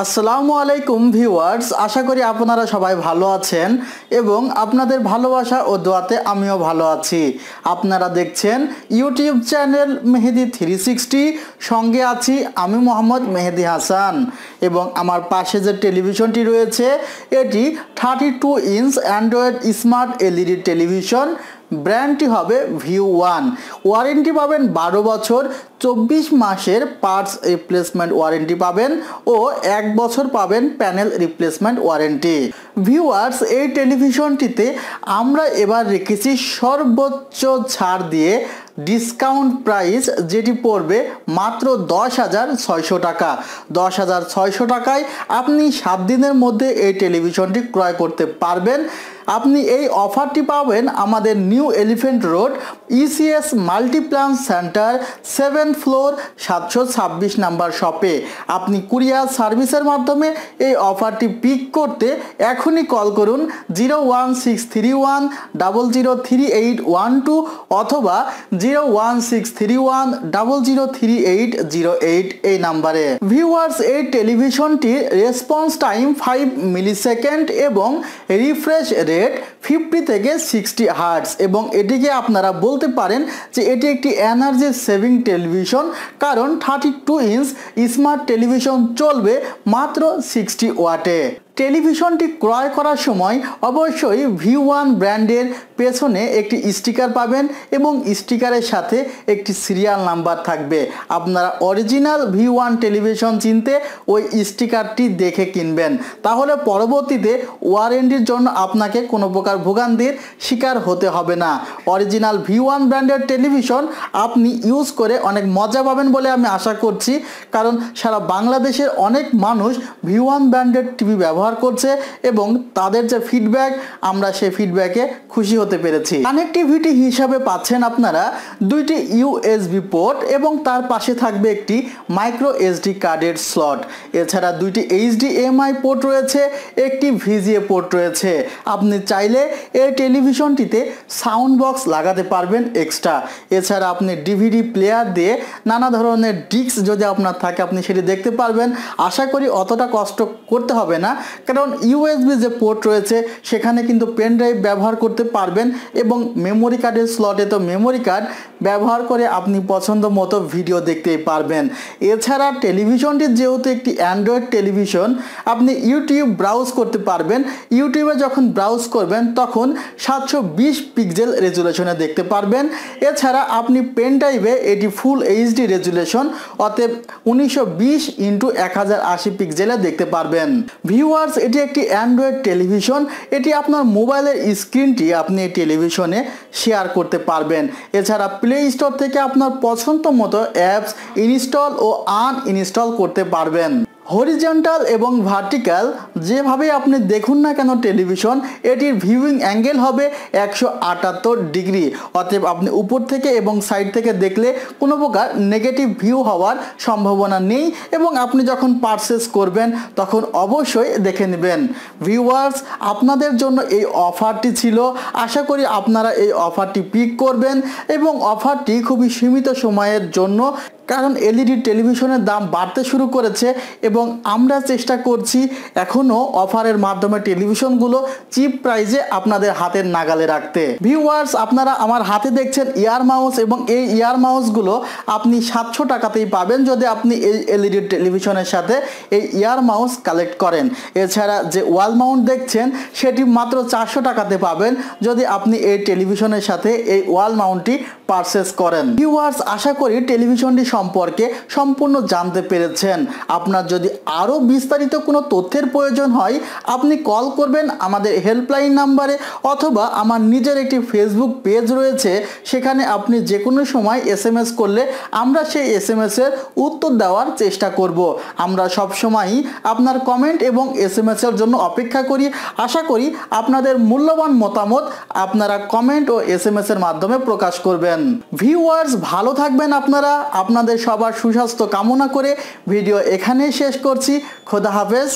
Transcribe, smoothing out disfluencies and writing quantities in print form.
আসসালামু আলাইকুম ভিউয়ার্স, আশা করি আপনারা সবাই ভালো আছেন এবং আপনাদের ভালোবাসা ও দোয়াতে আমিও ভালো আছি। আপনারা দেখছেন ইউটিউব চ্যানেল মেহেদি 360, সঙ্গে আছি আমি মোহাম্মদ মেহেদি হাসান এবং আমার পাশে যে টেলিভিশনটি রয়েছে এটি 32 inch android smart LED television. ব্র্যান্ডটি হবে ভিউ1। ওয়ারেন্টি পাবেন 12 বছর, 24 মাসের পার্টস রিপ্লেসমেন্ট ওয়ারেন্টি পাবেন ও 1 বছর পাবেন প্যানেল রিপ্লেসমেন্ট ওয়ারেন্টি। ভিউয়ার্স, এই টেলিভিশনটিতে আমরা এবার রেখেছি সর্বোচ্চ ছাড় দিয়ে ডিসকাউন্ট প্রাইস, যেটি পড়বে মাত্র 10,600 টাকা। 10,600 টাকায় আপনি 7 দিনের মধ্যে এই টেলিভিশনটি ক্রয় করতে পারবেন। আপনি এই অফারটি পাবেন আমাদের new elephant road ECS Multiplan centre 7th floor 726 number শপে। আপনি কুরিয়ার সার্ভিসের মাধ্যমে এই অফারটি পিক করতে এখনই কল করুন 01631003812 অথবা 01631003808 এই নাম্বারে। ভিউয়ার্স, এই টেলিভিশনটির রেসপন্স টাইম 5 মিলিসেকেন্ড এবং রিফ্রেশ রেট 50 থেকে 60 হার্টজ এবং এটিকে আপনারা বলতে পারেন যে এটি একটি এনার্জি সেভিং টেলিভিশন, কারণ 32 ইঞ্চ স্মার্ট টেলিভিশন চলবে মাত্র 60 ওয়াটে। টেলিভিশনটি ক্রয় করার সময় অবশ্যই ভিউ1 ব্র্যান্ডের পেছনে একটি স্টিকার পাবেন এবং স্টিকারের সাথে একটি সিরিয়াল নাম্বার থাকবে। আপনারা অরিজিনাল ভিউ1 টেলিভিশন চিনতে ওই স্টিকারটি দেখে কিনবেন, তাহলে পরবর্তীতে ওয়ারেন্টির জন্য আপনাকে কোনো প্রকার ভোগান্তির শিকার হতে হবে না। অরিজিনাল ভিউ1 ব্র্যান্ডের টেলিভিশন আপনি ইউজ করে অনেক মজা পাবেন বলে আমি আশা করছি, কারণ সারা বাংলাদেশের অনেক মানুষ ভিউ1 ব্র্যান্ডের টিভি ব্যবহার করছে এবং তাদের যে ফিডব্যাক, আমরা সেই ফিডব্যাকে খুশি হতে পেরেছি। কানেক্টিভিটি হিসাবে পাচ্ছেন আপনারা দুইটি ইউএসবি পোর্ট এবং তার পাশে থাকবে একটি মাইক্রো এসডি কার্ডের স্লট। এছাড়া দুইটি এইচডিএমআই পোর্ট রয়েছে, একটি ভিজিএ পোর্ট রয়েছে। আপনি চাইলে এই টেলিভিশনটিতে সাউন্ড বক্স লাগাতে পারবেন এক্সট্রা। এছাড়া আপনি ডিভিডি প্লেয়ার দিয়ে নানা ধরনের ডিস্ক যদি আপনার থাকে আপনি সেটি দেখতে পারবেন। আশা করি অতটা কষ্ট করতে হবে না, কারণ ইউএসবি যে পোর্ট রয়েছে সেখানে কিন্তু পেন ড্রাইভ ব্যবহার করতে পারবেন এবং মেমোরি কার্ডের স্লটে তো মেমোরি কার্ড ব্যবহার করে আপনি পছন্দ মতো ভিডিও দেখতেই পারবেন। এছাড়া টেলিভিশনটি যেহেতু একটি অ্যান্ড্রয়েড টেলিভিশন, আপনি ইউটিউব ব্রাউজ করতে পারবেন। ইউটিউবে যখন ব্রাউজ করবেন তখন 720 পিক্সেল রেজুলেশনে দেখতে পারবেন। এছাড়া আপনি পেন ড্রাইভে এটি ফুল এইচডি রেজুলেশন, অতএব 1920x1080 পিক্সেলে দেখতে পারবেন। ভিউয়ার্স, এটি একটি অ্যান্ড্রয়েড টেলিভিশন। এটি আপনার মোবাইলের স্ক্রিনটি আপনি টেলিভিশনে শেয়ার করতে পারবেন। এছাড়া প্লে স্টোর থেকে আপনার পছন্দ মতো অ্যাপস ইনস্টল ও আনইনস্টল করতে পারবেন। হরিজন্টাল এবং ভার্টিক্যাল যেভাবে আপনি দেখুন না কেন টেলিভিশন, এটির ভিউইং অ্যাঙ্গেল হবে 178 ডিগ্রি। অতএব আপনি উপর থেকে এবং সাইড থেকে দেখলে কোনো প্রকার নেগেটিভ ভিউ হওয়ার সম্ভাবনা নেই এবং আপনি যখন পারচেস করবেন তখন অবশ্যই দেখে নেবেন। ভিউয়ার্স, আপনাদের জন্য এই অফারটি ছিল। আশা করি আপনারা এই অফারটি পিক করবেন এবং অফারটি খুবই সীমিত সময়ের জন্য, কারণ এলইডি টেলিভিশনের দাম বাড়তে শুরু করেছে এবং আমরা চেষ্টা করছি এখনও অফারের মাধ্যমে টেলিভিশনগুলো চিপ প্রাইসে আপনাদের হাতের নাগালে রাখতে। ভিউয়ার্স, আপনারা আমার হাতে দেখছেন ইয়ার মাউস এবং এই ইয়ার মাউসগুলো আপনি 700 টাকাতেই পাবেন যদি আপনি এই এলইডি টেলিভিশনের সাথে এই ইয়ার মাউস কালেক্ট করেন। এছাড়া যে ওয়াল মাউন্ট দেখছেন সেটি মাত্র 400 টাকাতে পাবেন যদি আপনি এই টেলিভিশনের সাথে এই ওয়াল মাউন্টটি পারচেস করেন। ভিউয়ার্স, আশা করি টেলিভিশনটি সম্পর্কে সম্পূর্ণ জানতে পেরেছেন। আপনার যদি আরও বিস্তারিত কোনো তথ্যের প্রয়োজন হয় আপনি কল করবেন আমাদের হেল্পলাইন নাম্বারে, অথবা আমার নিজের একটি ফেসবুক পেজ রয়েছে, সেখানে আপনি যে কোনো সময় এসএমএস করলে আমরা সেই এসএমএসের উত্তর দেওয়ার চেষ্টা করব। আমরা সবসময়ই আপনার কমেন্ট এবং এসএমএসের জন্য অপেক্ষা করি। আশা করি আপনাদের মূল্যবান মতামত আপনারা কমেন্ট ও এসএমএসের মাধ্যমে প্রকাশ করবেন। ভিউয়ার্স, ভালো থাকবেন আপনারা। আপনাদের সবার সুস্বাস্থ্য কামনা করে ভিডিও এখানেই শেষ করছি। খোদা হাফেজ।